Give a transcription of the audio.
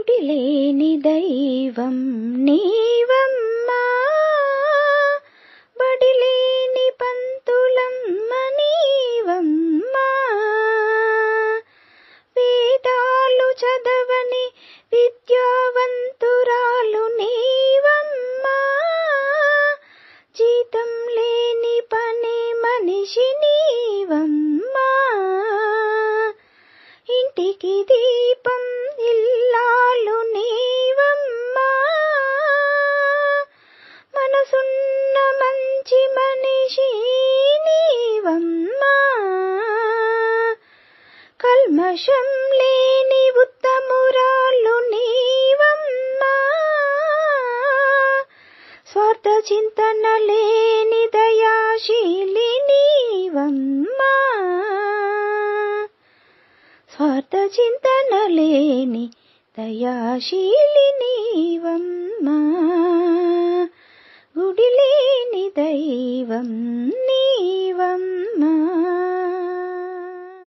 బడిలేని దైవం నీవమ్మా, బడిలేని పంతులమ్మ నీవమ్మా, వేదాలు చదవని విద్యావంతురాలు నీవమ్మా, జీతం లేని పని మనిషి నీవమ్మా, ఇంటికి దీపం ఇల్లాలు నీవమ్మా, మనసున్న మంచి మనిషి నీవమ్మా, కల్మషం లేని ఉత్తమురాలు నీవమ్మా, స్వార్థ చింతన లేని దయాశీలి నీవమ్మా, స్వార్థ చింతన లేని దయాశీలి నీవమ్మా.